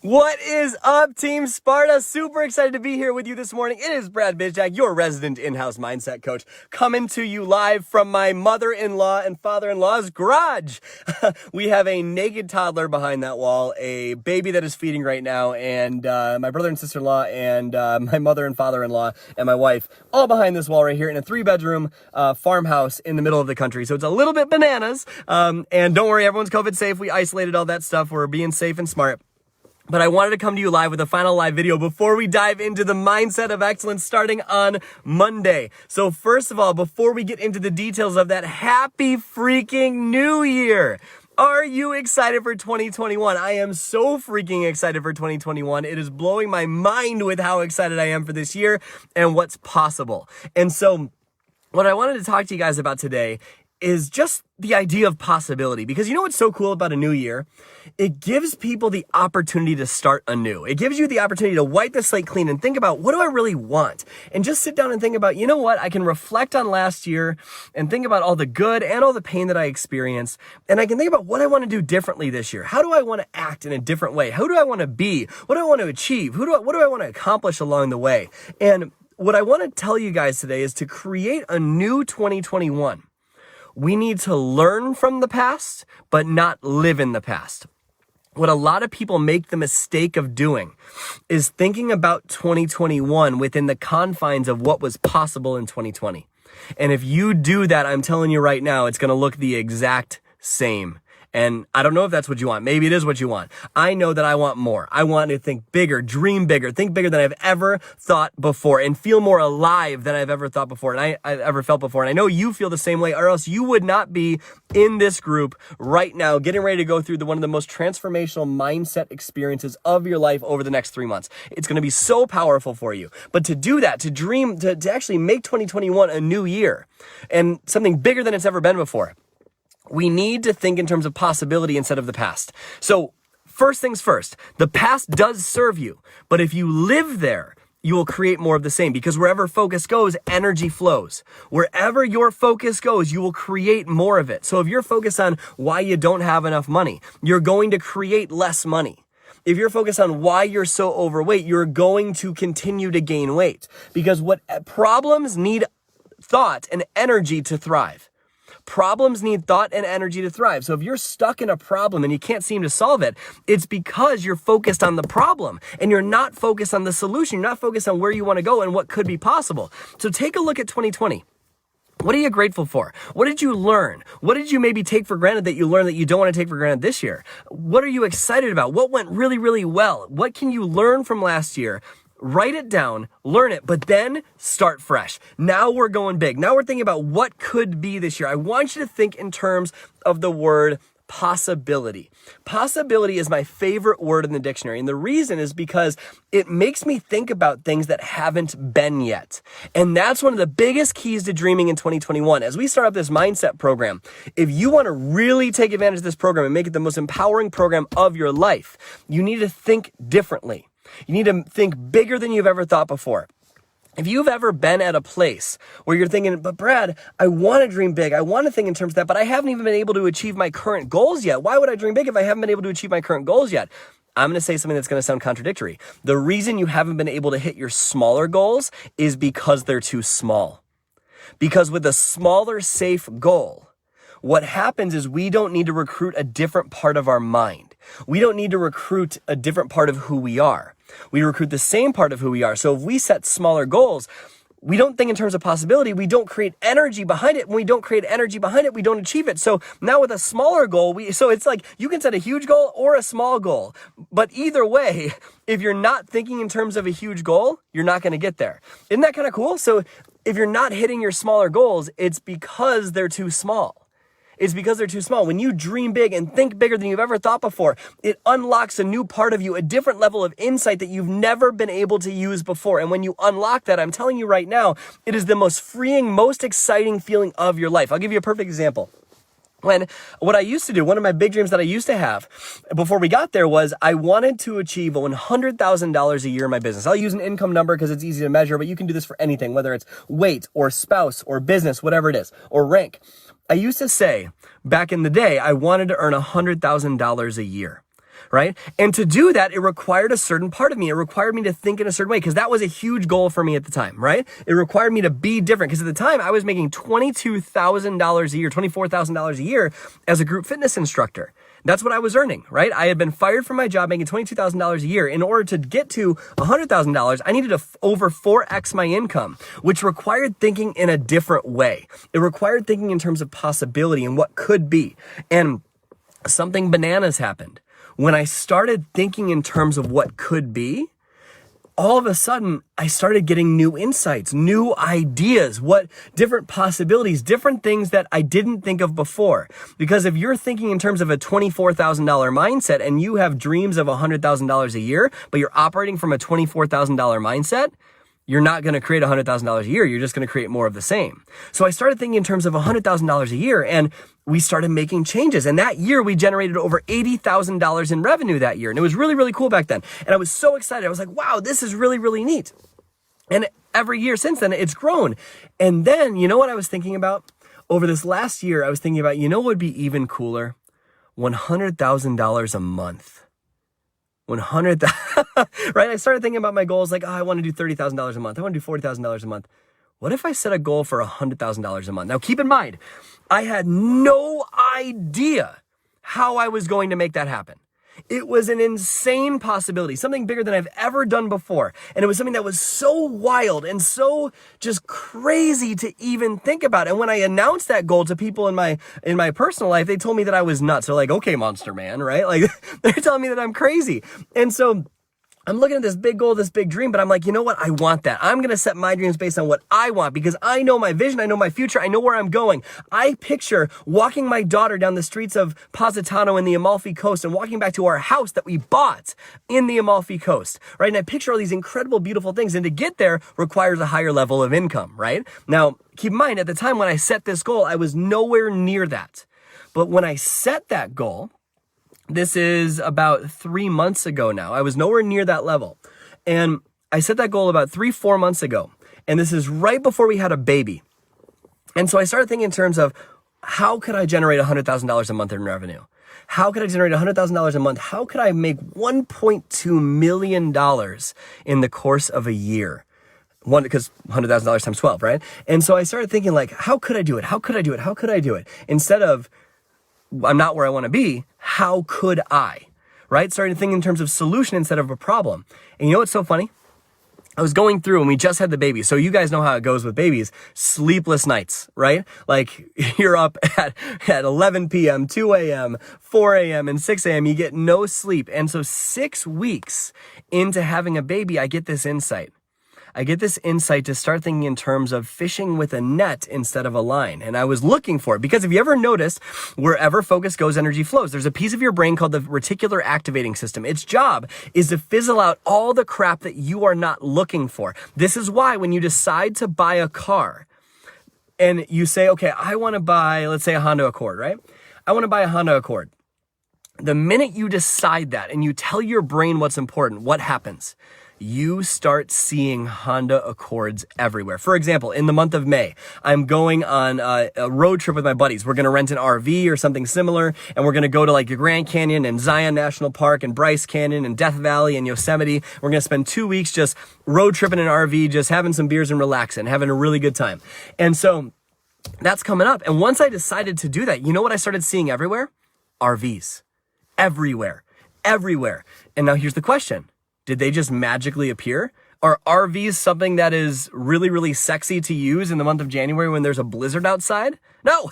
What is up, Team Sparta? Super excited to be here with you this morning. It is Brad Bizjack, your resident in-house mindset coach, coming to you live from my mother-in-law and father-in-law's garage. We have a naked toddler behind that wall, a baby that is feeding right now, and my brother and sister-in-law, and my mother and father-in-law, and my wife, all behind this wall right here in a 3-bedroom farmhouse in the middle of the country. So it's a little bit bananas, and don't worry, everyone's COVID safe. We isolated all that stuff. We're being safe and smart. But I wanted to come to you live with a final live video before we dive into the mindset of excellence starting on Monday. So first of all, before we get into the details of that, happy freaking New Year. Are you excited for 2021? I am so freaking excited for 2021. It is blowing my mind with how excited I am for this year and what's possible. And so what I wanted to talk to you guys about today is just the idea of possibility. Because you know what's so cool about a new year? It gives people the opportunity to start anew. It gives you the opportunity to wipe the slate clean and think about, what do I really want? And just sit down and think about, you know what? I can reflect on last year and think about all the good and all the pain that I experienced. And I can think about what I want to do differently this year. How do I want to act in a different way? Who do I want to be? What do I want to achieve? What do I want to accomplish along the way? And what I want to tell you guys today is to create a new 2021. We need to learn from the past, but not live in the past. What a lot of people make the mistake of doing is thinking about 2021 within the confines of what was possible in 2020. And if you do that, I'm telling you right now, it's going to look the exact same. And I don't know if that's what you want. Maybe it is what you want. I know that I want more. I want to think bigger, dream bigger, think bigger than I've ever thought before, and feel more alive than I've ever thought before, and I've ever felt before. And I know you feel the same way, or else you would not be in this group right now, getting ready to go through one of the most transformational mindset experiences of your life over the next 3 months. It's going to be so powerful for you. But to do that, to dream, to actually make 2021 a new year and something bigger than it's ever been before, we need to think in terms of possibility instead of the past. So first things first, the past does serve you, but if you live there, you will create more of the same, because wherever focus goes, energy flows. Wherever your focus goes, you will create more of it. So if you're focused on why you don't have enough money, you're going to create less money. If you're focused on why you're so overweight, you're going to continue to gain weight, because what problems need thought and energy to thrive. Problems need thought and energy to thrive. So if you're stuck in a problem and you can't seem to solve it, it's because you're focused on the problem and you're not focused on the solution. You're not focused on where you want to go and what could be possible. So take a look at 2020. What are you grateful for? What did you learn? What did you maybe take for granted that you learned that you don't want to take for granted this year? What are you excited about? What went really, really well? What can you learn from last year? Write it down, learn it, but then start fresh. Now we're going big. Now we're thinking about what could be this year. I want you to think in terms of the word possibility. Possibility is my favorite word in the dictionary. And the reason is because it makes me think about things that haven't been yet. And that's one of the biggest keys to dreaming in 2021. As we start up this mindset program, if you want to really take advantage of this program and make it the most empowering program of your life, you need to think differently. You need to think bigger than you've ever thought before. If you've ever been at a place where you're thinking, but Brad, I want to dream big. I want to think in terms of that, but I haven't even been able to achieve my current goals yet. Why would I dream big if I haven't been able to achieve my current goals yet? I'm going to say something that's going to sound contradictory. The reason you haven't been able to hit your smaller goals is because they're too small. Because with a smaller, safe goal, what happens is we don't need to recruit a different part of our mind. We don't need to recruit a different part of who we are. We recruit the same part of who we are. So if we set smaller goals, we don't think in terms of possibility. We don't create energy behind it. When we don't create energy behind it, we don't achieve it. So now with a smaller goal, so it's like you can set a huge goal or a small goal. But either way, if you're not thinking in terms of a huge goal, you're not going to get there. Isn't that kind of cool? So if you're not hitting your smaller goals, it's because they're too small. It's because they're too small. When you dream big and think bigger than you've ever thought before, it unlocks a new part of you, a different level of insight that you've never been able to use before. And when you unlock that, I'm telling you right now, it is the most freeing, most exciting feeling of your life. I'll give you a perfect example. What I used to do, one of my big dreams that I used to have before we got there was I wanted to achieve $100,000 a year in my business. I'll use an income number because it's easy to measure, but you can do this for anything, whether it's weight or spouse or business, whatever it is, or rank. I used to say back in the day, I wanted to earn $100,000 a year. right? And to do that, it required a certain part of me. It required me to think in a certain way because that was a huge goal for me at the time, right? It required me to be different because at the time I was making $22,000 a year, $24,000 a year as a group fitness instructor. That's what I was earning, right? I had been fired from my job making $22,000 a year. In order to get to $100,000, I needed to over 4x my income, which required thinking in a different way. It required thinking in terms of possibility and what could be. And something bananas happened. When I started thinking in terms of what could be, all of a sudden, I started getting new insights, new ideas, what different possibilities, different things that I didn't think of before. Because if you're thinking in terms of a $24,000 mindset and you have dreams of $100,000 a year, but you're operating from a $24,000 mindset, you're not going to create $100,000 a year. You're just going to create more of the same. So I started thinking in terms of $100,000 a year, and we started making changes. And that year, we generated over $80,000 in revenue that year. And it was really, really cool back then. And I was so excited. I was like, wow, this is really, really neat. And every year since then, it's grown. And then, you know what I was thinking about? Over this last year, I was thinking about, you know what would be even cooler? $100,000 a month. 100, right? I started thinking about my goals like, oh, I want to do $30,000 a month. I want to do $40,000 a month. What if I set a goal for $100,000 a month? Now, keep in mind, I had no idea how I was going to make that happen. It was an insane possibility, something bigger than I've ever done before. And it was something that was so wild and so just crazy to even think about. And when I announced that goal to people in my personal life, they told me that I was nuts. They're like, okay, monster man, right? Like they're telling me that I'm crazy. And so I'm looking at this big goal, this big dream, but I'm like, you know what? I want that. I'm going to set my dreams based on what I want because I know my vision. I know my future. I know where I'm going. I picture walking my daughter down the streets of Positano in the Amalfi Coast and walking back to our house that we bought in the Amalfi Coast, right? And I picture all these incredible, beautiful things. And to get there requires a higher level of income, right? Now, keep in mind, at the time when I set this goal, I was nowhere near that. But when I set that goal, this is about 3 months ago now. I was nowhere near that level. And I set that goal about 3-4 months ago. And this is right before we had a baby. And so I started thinking in terms of how could I generate $100,000 a month in revenue? How could I generate $100,000 a month? How could I make $1.2 million in the course of a year? Because $100,000 times 12, right? And so I started thinking like, how could I do it? How could I do it? How could I do it? Instead of, I'm not where I want to be. How could I? Right? Starting to think in terms of solution instead of a problem. And you know what's so funny? I was going through and we just had the baby. So you guys know how it goes with babies. Sleepless nights, right? Like you're up at 11 p.m., 2 a.m., 4 a.m., and 6 a.m. You get no sleep. And so 6 weeks into having a baby, I get this insight. I get this insight to start thinking in terms of fishing with a net instead of a line. And I was looking for it because if you ever noticed, wherever focus goes, energy flows. There's a piece of your brain called the reticular activating system. Its job is to fizzle out all the crap that you are not looking for. This is why when you decide to buy a car and you say, okay, I want to buy, let's say a Honda Accord, right? I want to buy a Honda Accord. The minute you decide that and you tell your brain what's important, what happens? You start seeing Honda Accords everywhere. For example, in the month of May, I'm going on a road trip with my buddies. We're going to rent an RV or something similar, and we're going to go to like the Grand Canyon and Zion National Park and Bryce Canyon and Death Valley and Yosemite. We're going to spend 2 weeks just road tripping in an RV, just having some beers and relaxing, having a really good time. And so that's coming up. And once I decided to do that, you know what I started seeing everywhere? RVs. Everywhere. Everywhere. And now here's the question. Did they just magically appear? Are RVs something that is really, really sexy to use in the month of January when there's a blizzard outside? No,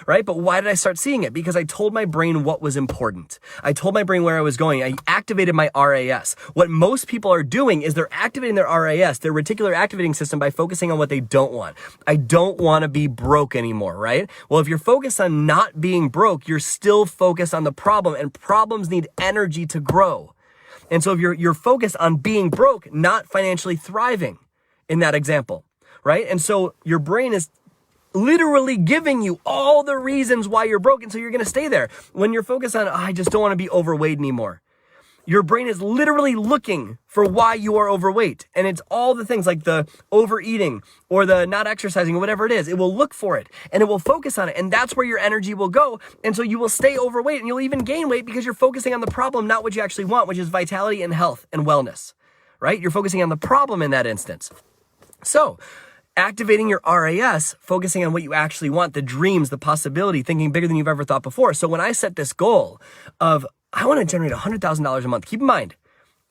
right? But why did I start seeing it? Because I told my brain what was important. I told my brain where I was going. I activated my RAS. What most people are doing is they're activating their RAS, their reticular activating system, by focusing on what they don't want. I don't want to be broke anymore, right? Well, if you're focused on not being broke, you're still focused on the problem, and problems need energy to grow. And so if you're focused on being broke, not financially thriving in that example, right? And so your brain is literally giving you all the reasons why you're broke. And so you're going to stay there. When you're focused on, I just don't want to be overweight anymore. Your brain is literally looking for why you are overweight. And it's all the things like the overeating or the not exercising or whatever it is. It will look for it and it will focus on it. And that's where your energy will go. And so you will stay overweight and you'll even gain weight because you're focusing on the problem, not what you actually want, which is vitality and health and wellness, right? You're focusing on the problem in that instance. So activating your RAS, focusing on what you actually want, the dreams, the possibility, thinking bigger than you've ever thought before. So when I set this goal of, I want to generate $100,000 a month, keep in mind,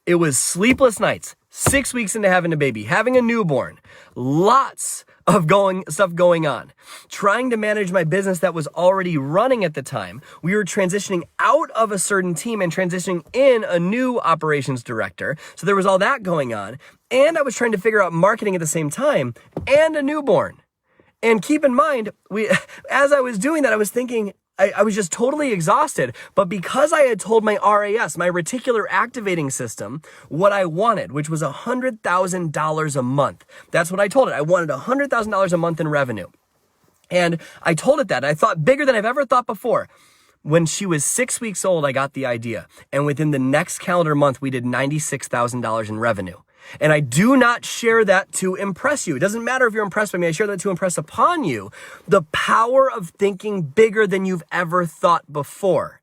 it was sleepless nights, 6 weeks into having a baby, having a newborn, lots of stuff going on, trying to manage my business that was already running at the time. We were transitioning out of a certain team and transitioning in a new operations director. So there was all that going on. And I was trying to figure out marketing at the same time and a newborn. And keep in mind, as I was doing that, I was thinking, I was just totally exhausted. But because I had told my RAS, my reticular activating system, what I wanted, which was $100,000 a month. That's what I told it. I wanted $100,000 a month in revenue. And I told it that. I thought bigger than I've ever thought before. When she was 6 weeks old, I got the idea. And within the next calendar month, we did $96,000 in revenue. And I do not share that to impress you. It doesn't matter if you're impressed by me. I share that to impress upon you the power of thinking bigger than you've ever thought before.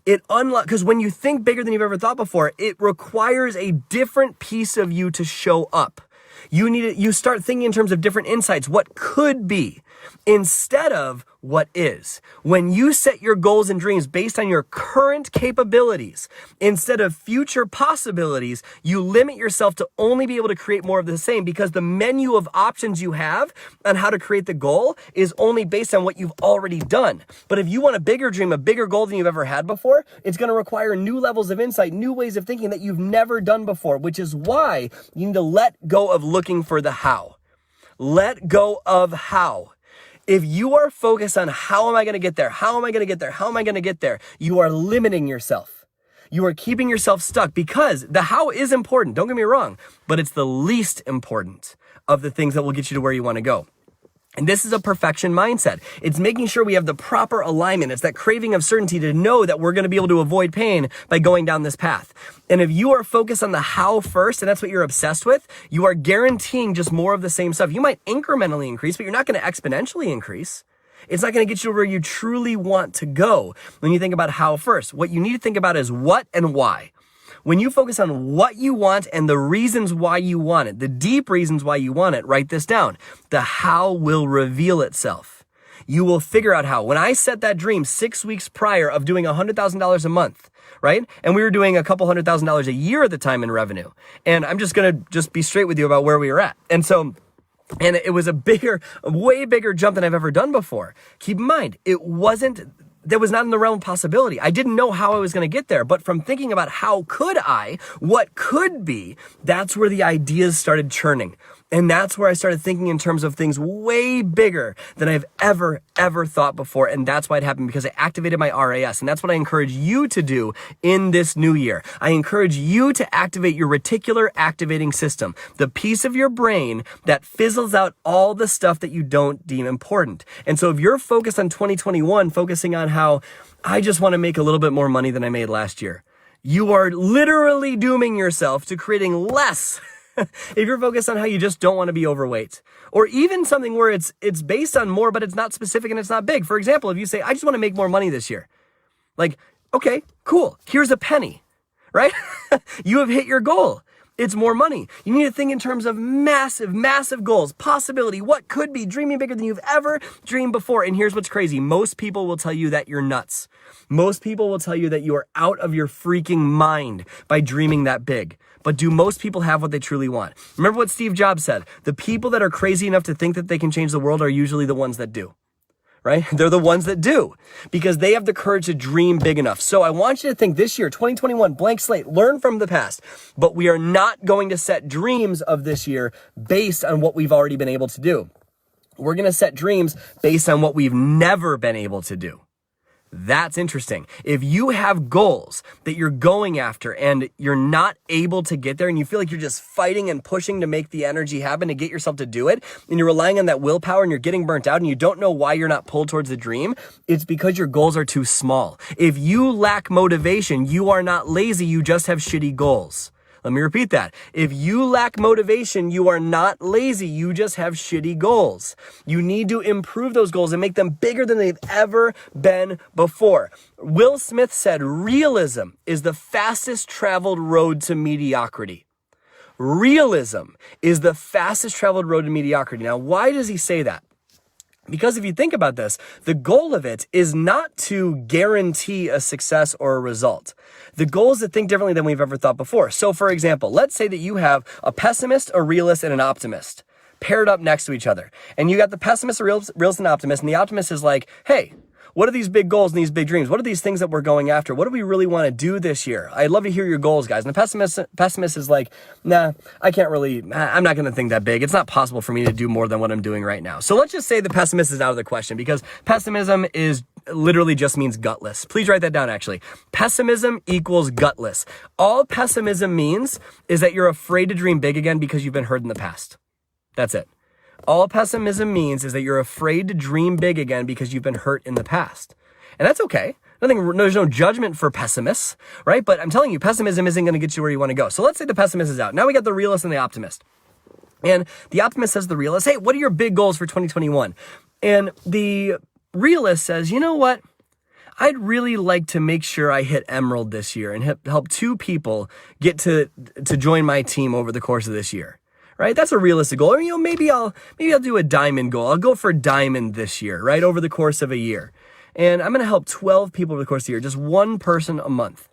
Because when you think bigger than you've ever thought before, it requires a different piece of you to show up. You start thinking in terms of different insights, what could be, instead of what is. When you set your goals and dreams based on your current capabilities, instead of future possibilities, you limit yourself to only be able to create more of the same because the menu of options you have on how to create the goal is only based on what you've already done. But if you want a bigger dream, a bigger goal than you've ever had before, it's going to require new levels of insight, new ways of thinking that you've never done before, which is why you need to let go of looking for the how. Let go of how. If you are focused on how am I going to get there? How am I going to get there? How am I going to get there? You are limiting yourself. You are keeping yourself stuck because the how is important. Don't get me wrong, but it's the least important of the things that will get you to where you want to go. And this is a perfection mindset. It's making sure we have the proper alignment. It's that craving of certainty to know that we're going to be able to avoid pain by going down this path. And if you are focused on the how first, and that's what you're obsessed with, you are guaranteeing just more of the same stuff. You might incrementally increase, but you're not going to exponentially increase. It's not going to get you to where you truly want to go when you think about how first. What you need to think about is what and why. When you focus on what you want and the reasons why you want it, the deep reasons why you want it, write this down. The how will reveal itself. You will figure out how. When I set that dream 6 weeks prior of doing $100,000 a month, right? And we were doing a couple $100,000 a year at the time in revenue. And I'm just going to be straight with you about where we were at. And it was a way bigger jump than I've ever done before. Keep in mind, that was not in the realm of possibility. I didn't know how I was going to get there, but from thinking about how could I, what could be, that's where the ideas started churning. And that's where I started thinking in terms of things way bigger than I've ever thought before. And that's why it happened, because I activated my RAS. And that's what I encourage you to do in this new year. I encourage you to activate your reticular activating system, the piece of your brain that fizzles out all the stuff that you don't deem important. And so if you're focused on 2021, focusing on how I just want to make a little bit more money than I made last year, you are literally dooming yourself to creating less. If you're focused on how you just don't want to be overweight, or even something where it's based on more, but it's not specific and it's not big. For example, if you say, I just want to make more money this year, like, okay, cool. Here's a penny, right? You have hit your goal. It's more money. You need to think in terms of massive goals, possibility, what could be, dreaming bigger than you've ever dreamed before. And here's what's crazy. Most people will tell you that you're nuts. Most people will tell you that you are out of your freaking mind by dreaming that big. But do most people have what they truly want? Remember what Steve Jobs said. The people that are crazy enough to think that they can change the world are usually the ones that do. Right? They're the ones that do, because they have the courage to dream big enough. So I want you to think this year, 2021, blank slate, learn from the past, but we are not going to set dreams of this year based on what we've already been able to do. We're going to set dreams based on what we've never been able to do. That's interesting. If you have goals that you're going after and you're not able to get there and you feel like you're just fighting and pushing to make the energy happen to get yourself to do it, and you're relying on that willpower and you're getting burnt out and you don't know why you're not pulled towards the dream, it's because your goals are too small. If you lack motivation, you are not lazy, you just have shitty goals. Let me repeat that. If you lack motivation, you are not lazy. You just have shitty goals. You need to improve those goals and make them bigger than they've ever been before. Will Smith said, realism is the fastest traveled road to mediocrity. Realism is the fastest traveled road to mediocrity. Now, why does he say that? Because if you think about this, the goal of it is not to guarantee a success or a result. The goal is to think differently than we've ever thought before. So for example, let's say that you have a pessimist, a realist, and an optimist paired up next to each other. And you got the pessimist, a realist, and the optimist. And the optimist is like, hey, what are these big goals and these big dreams? What are these things that we're going after? What do we really want to do this year? I'd love to hear your goals, guys. And the pessimist is like, nah, I'm not going to think that big. It's not possible for me to do more than what I'm doing right now. So let's just say the pessimist is out of the question because pessimism is literally just means gutless. Please write that down, actually. Pessimism equals gutless. All pessimism means is that you're afraid to dream big again because you've been hurt in the past. That's it. All pessimism means is that you're afraid to dream big again because you've been hurt in the past. And that's okay. There's no judgment for pessimists, right? But I'm telling you, pessimism isn't going to get you where you want to go. So let's say the pessimist is out. Now we got the realist and the optimist. And the optimist says to the realist, hey, what are your big goals for 2021? And the realist says, you know what? I'd really like to make sure I hit Emerald this year and help 2 people get to join my team over the course of this year. Right? That's a realistic goal. Or, maybe I'll do a diamond goal. I'll go for diamond this year, right? Over the course of a year. And I'm going to help 12 people over the course of the year, just one person a month.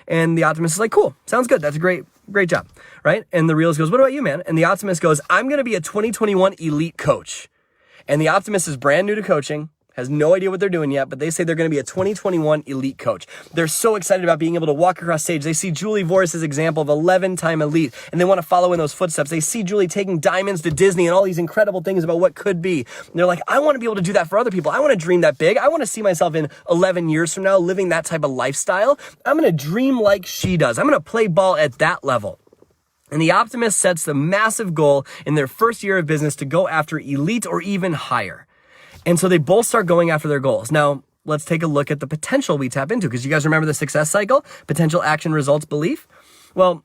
And the optimist is like, cool, sounds good. That's a great job, right? And the realist goes, what about you, man? And the optimist goes, I'm going to be a 2021 elite coach. And the optimist is brand new to coaching, has no idea what they're doing yet, but they say they're going to be a 2021 elite coach. They're so excited about being able to walk across stage. They see Julie Voris's example of 11-time elite, and they want to follow in those footsteps. They see Julie taking diamonds to Disney and all these incredible things about what could be. And they're like, I want to be able to do that for other people. I want to dream that big. I want to see myself in 11 years from now living that type of lifestyle. I'm going to dream like she does. I'm going to play ball at that level. And the optimist sets the massive goal in their first year of business to go after elite or even higher. And so they both start going after their goals. Now, let's take a look at the potential we tap into, because you guys remember the success cycle, potential, action, results, belief? Well,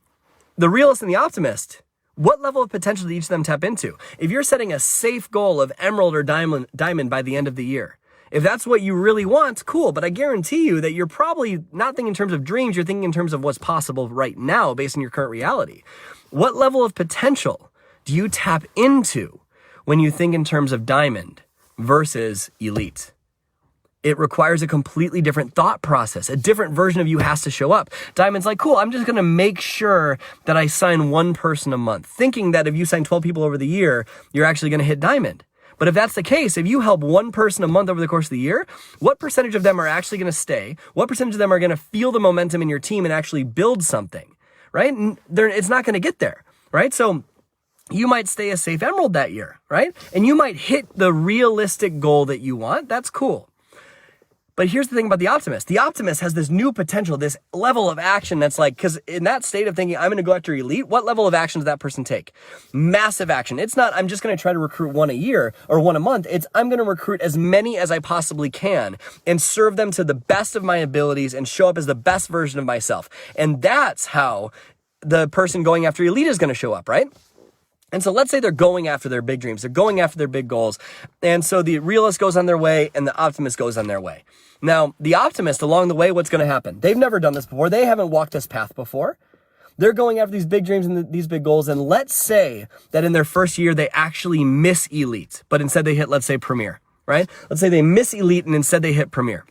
the realist and the optimist, what level of potential do each of them tap into? If you're setting a safe goal of emerald or diamond by the end of the year, if that's what you really want, cool. But I guarantee you that you're probably not thinking in terms of dreams, you're thinking in terms of what's possible right now based on your current reality. What level of potential do you tap into when you think in terms of diamond versus elite? It requires a completely different thought process. A different version of you has to show up. Diamond's like, cool, I'm just going to make sure that I sign one person a month, thinking that if you sign 12 people over the year, you're actually going to hit diamond. But if that's the case, if you help one person a month over the course of the year, what percentage of them are actually going to stay? What percentage of them are going to feel the momentum in your team and actually build something, right? It's not going to get there, right? So you might stay a safe emerald that year, right? And you might hit the realistic goal that you want. That's cool. But here's the thing about the optimist. The optimist has this new potential, this level of action that's like, because in that state of thinking, I'm going to go after elite, what level of action does that person take? Massive action. It's not, I'm just going to try to recruit one a year or one a month. It's, I'm going to recruit as many as I possibly can and serve them to the best of my abilities and show up as the best version of myself. And that's how the person going after elite is going to show up, right? And so let's say they're going after their big dreams. They're going after their big goals. And so the realist goes on their way and the optimist goes on their way. Now, the optimist along the way, what's going to happen? They've never done this before. They haven't walked this path before. They're going after these big dreams and these big goals. And let's say that in their first year, they actually miss elite, but instead they hit, let's say, premier, right? Let's say they miss elite and instead they hit premier.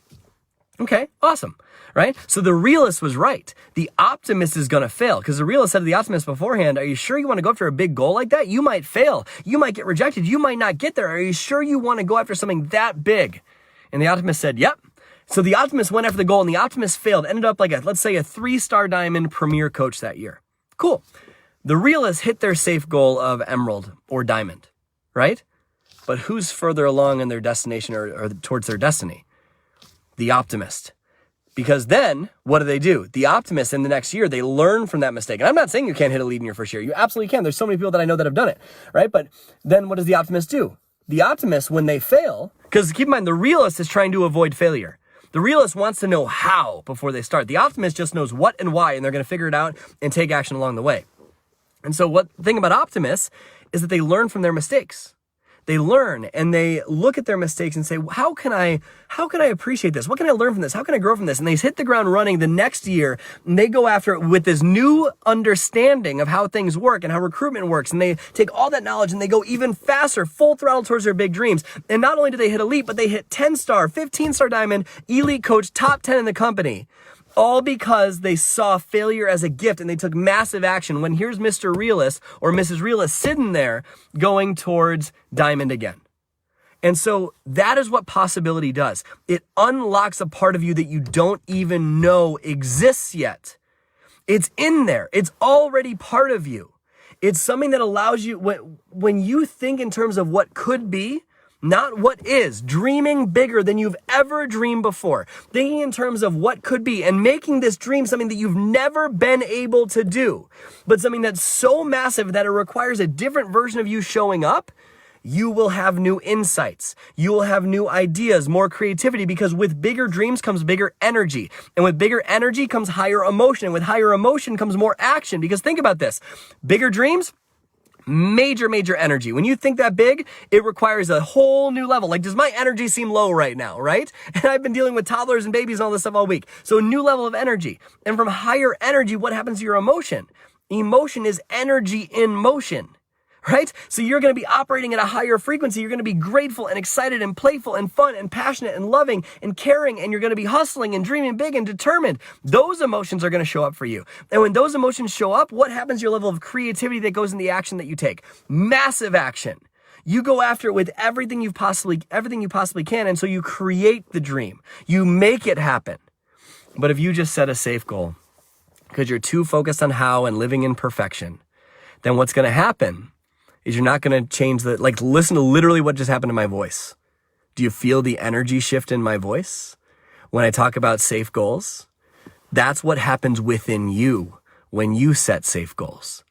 Okay, awesome. Right? So the realist was right. The optimist is going to fail because the realist said to the optimist beforehand, are you sure you want to go after a big goal like that? You might fail. You might get rejected. You might not get there. Are you sure you want to go after something that big? And the optimist said, yep. So the optimist went after the goal and the optimist failed, ended up like let's say a 3-star diamond premier coach that year. Cool. The realist hit their safe goal of emerald or diamond, right? But who's further along in their destination or towards their destiny? The optimist. Because then, what do? The optimist in the next year, they learn from that mistake. And I'm not saying you can't hit a lead in your first year. You absolutely can. There's so many people that I know that have done it, right? But then what does the optimist do? The optimist, when they fail, because keep in mind, the realist is trying to avoid failure. The realist wants to know how before they start. The optimist just knows what and why, and they're going to figure it out and take action along the way. And so the thing about optimists is that they learn from their mistakes. They learn and they look at their mistakes and say, how can I appreciate this? What can I learn from this? How can I grow from this? And they hit the ground running the next year and they go after it with this new understanding of how things work and how recruitment works. And they take all that knowledge and they go even faster, full throttle towards their big dreams. And not only do they hit elite, but they hit 10-star, 15-star diamond, elite coach, top 10 in the company. All because they saw failure as a gift and they took massive action when here's Mr. Realist or Mrs. Realist sitting there going towards diamond again. And so that is what possibility does. It unlocks a part of you that you don't even know exists yet. It's in there. It's already part of you. It's something that allows you, when you think in terms of what could be, not what is, dreaming bigger than you've ever dreamed before, thinking in terms of what could be and making this dream something that you've never been able to do, but something that's so massive that it requires a different version of you showing up, you will have new insights. You will have new ideas, more creativity, because with bigger dreams comes bigger energy. And with bigger energy comes higher emotion. And with higher emotion comes more action. Because think about this, bigger dreams, major energy. When you think that big, it requires a whole new level. Like, does my energy seem low right now, right? And I've been dealing with toddlers and babies and all this stuff all week. So a new level of energy. And from higher energy, what happens to your emotion? Emotion is energy in motion, right? So you're going to be operating at a higher frequency. You're going to be grateful and excited and playful and fun and passionate and loving and caring. And you're going to be hustling and dreaming big and determined. Those emotions are going to show up for you. And when those emotions show up, what happens to your level of creativity that goes in the action that you take? Massive action. You go after it with everything you possibly can. And so you create the dream. You make it happen. But if you just set a safe goal because you're too focused on how and living in perfection, then what's going to happen is you're not going to change listen to literally what just happened to my voice. Do you feel the energy shift in my voice when I talk about safe goals? That's what happens within you when you set safe goals.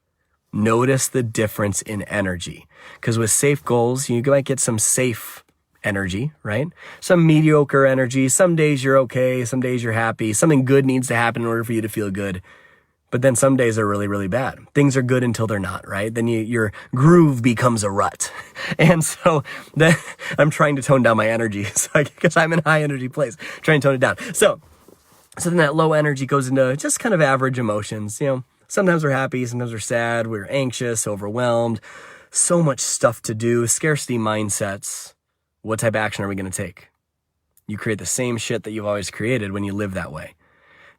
Notice the difference in energy. Because with safe goals, you might get some safe energy, right? Some mediocre energy. Some days you're okay. Some days you're happy. Something good needs to happen in order for you to feel good. But then some days are really, really bad. Things are good until they're not, right? Then your groove becomes a rut. And so then I'm trying to tone down my energy because I'm in a high energy place, trying to tone it down. So then that low energy goes into just kind of average emotions. Sometimes we're happy, sometimes we're sad, we're anxious, overwhelmed, so much stuff to do, scarcity mindsets. What type of action are we going to take? You create the same shit that you've always created when you live that way.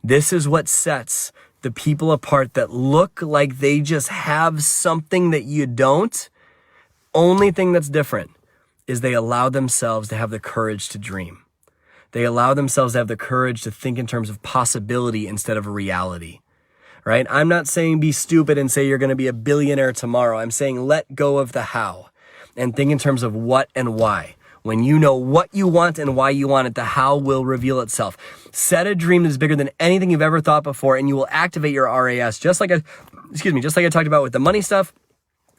This is what sets the people apart that look like they just have something that you don't. Only thing that's different is they allow themselves to have the courage to dream. They allow themselves to have the courage to think in terms of possibility instead of reality, right? I'm not saying be stupid and say you're going to be a billionaire tomorrow. I'm saying let go of the how and think in terms of what and why. When you know what you want and why you want it, the how will reveal itself. Set a dream that's bigger than anything you've ever thought before, and you will activate your RAS. Just like I talked about with the money stuff,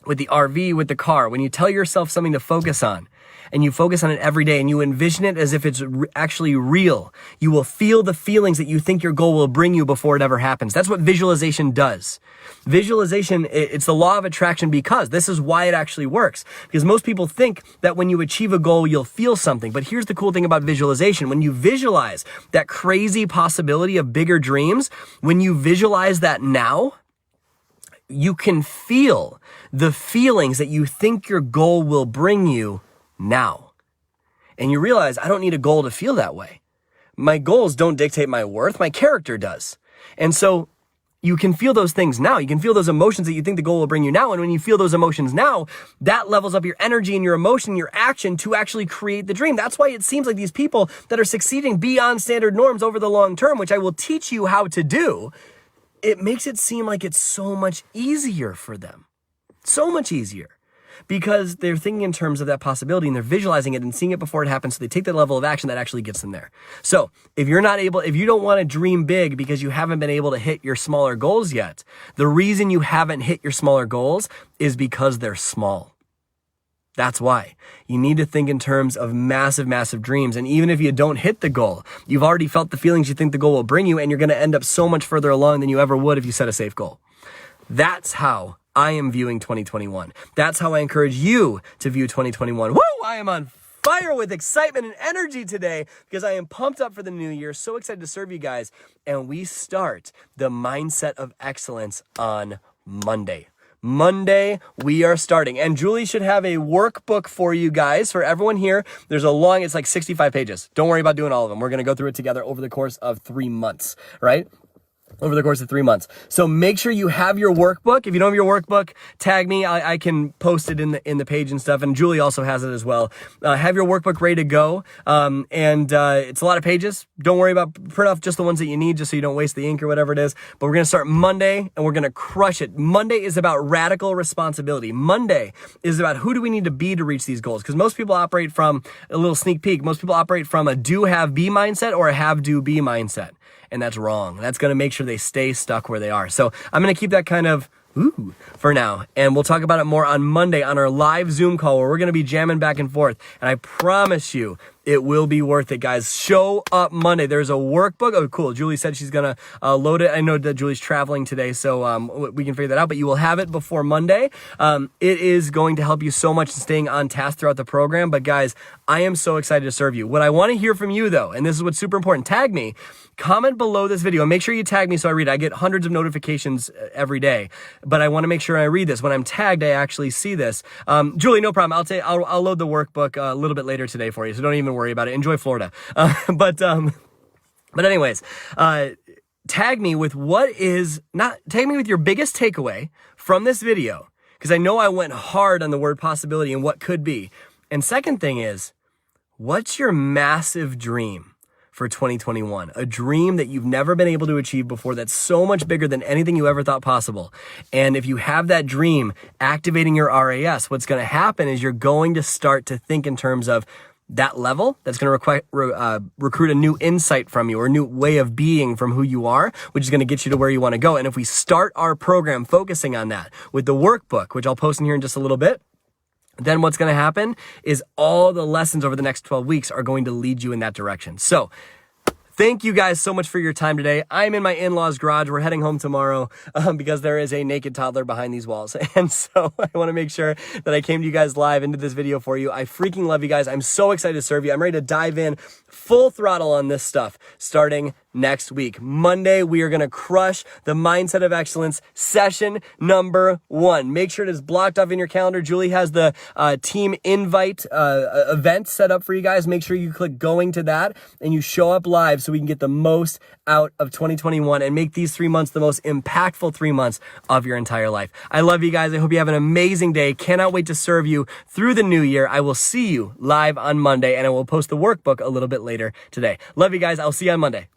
with the RV, with the car. When you tell yourself something to focus on, and you focus on it every day, and you envision it as if it's actually real, you will feel the feelings that you think your goal will bring you before it ever happens. That's what visualization does. Visualization, it's the law of attraction because this is why it actually works. Because most people think that when you achieve a goal, you'll feel something. But here's the cool thing about visualization. When you visualize that crazy possibility of bigger dreams, when you visualize that now, you can feel the feelings that you think your goal will bring you now. And you realize, I don't need a goal to feel that way. My goals don't dictate my worth. My character does. And so you can feel those things now. You can feel those emotions that you think the goal will bring you now. And when you feel those emotions now, that levels up your energy and your emotion, your action to actually create the dream. That's why it seems like these people that are succeeding beyond standard norms over the long term, which I will teach you how to do, it makes it seem like it's so much easier for them. So much easier. because they're thinking in terms of that possibility and they're visualizing it and seeing it before it happens. So they take that level of action that actually gets them there. So if you don't want to dream big because you haven't been able to hit your smaller goals yet, the reason you haven't hit your smaller goals is because they're small. That's why. You need to think in terms of massive, massive dreams. And even if you don't hit the goal, you've already felt the feelings you think the goal will bring you, and you're going to end up so much further along than you ever would if you set a safe goal. That's how I am viewing 2021. That's how I encourage you to view 2021. Woo! I am on fire with excitement and energy today because I am pumped up for the new year. So excited to serve you guys. And we start the Mindset of Excellence on Monday. Monday, we are starting. And Julie should have a workbook for you guys, for everyone here. It's like 65 pages. Don't worry about doing all of them. We're going to go through it together over the course of 3 months, right? Over the course of 3 months. So make sure you have your workbook. If you don't have your workbook, tag me. I can post it in the page and stuff. And Julie also has it as well. Have your workbook ready to go. It's a lot of pages. Don't worry about print off just the ones that you need, just so you don't waste the ink or whatever it is. But we're going to start Monday and we're going to crush it. Monday is about radical responsibility. Monday is about who do we need to be to reach these goals? Because most people operate from a little sneak peek. Most people operate from a do, have, be mindset or a have, do, be mindset. And that's wrong. That's going to make sure they stay stuck where they are. So I'm going to keep that kind of for now. And we'll talk about it more on Monday on our live Zoom call where we're going to be jamming back and forth. And I promise you, it will be worth it, guys. Show up Monday. There's a workbook. Oh, cool. Julie said she's going to load it. I know that Julie's traveling today, so we can figure that out. But you will have it before Monday. It is going to help you so much in staying on task throughout the program. But, guys, I am so excited to serve you. What I want to hear from you, though, and this is what's super important, tag me. Comment below this video and make sure you tag me so I read it. I get hundreds of notifications every day, but I want to make sure I read this. When I'm tagged, I actually see this. Julie, no problem. I'll load the workbook a little bit later today for you, so don't even worry about it. Enjoy Florida. But anyways, tag me with tag me with your biggest takeaway from this video, because I know I went hard on the word possibility and what could be. And second thing is, what's your massive dream for 2021, a dream that you've never been able to achieve before that's so much bigger than anything you ever thought possible? And if you have that dream, activating your RAS, what's going to happen is you're going to start to think in terms of that level that's going to recruit a new insight from you or a new way of being from who you are, which is going to get you to where you want to go. And if we start our program focusing on that with the workbook, which I'll post in here in just a little bit, then what's going to happen is all the lessons over the next 12 weeks are going to lead you in that direction. So thank you guys so much for your time today. I'm in my in-laws' garage. We're heading home tomorrow because there is a naked toddler behind these walls. And so I want to make sure that I came to you guys live into this video for you. I freaking love you guys. I'm so excited to serve you. I'm ready to dive in full throttle on this stuff starting next week. Monday, we are going to crush the Mindset of Excellence session number 1. Make sure it is blocked off in your calendar. Julie has the team invite event set up for you guys. Make sure you click going to that and you show up live so we can get the most out of 2021 and make these 3 months the most impactful 3 months of your entire life. I love you guys. I hope you have an amazing day. Cannot wait to serve you through the new year. I will see you live on Monday, and I will post the workbook a little bit later today. Love you guys. I'll see you on Monday.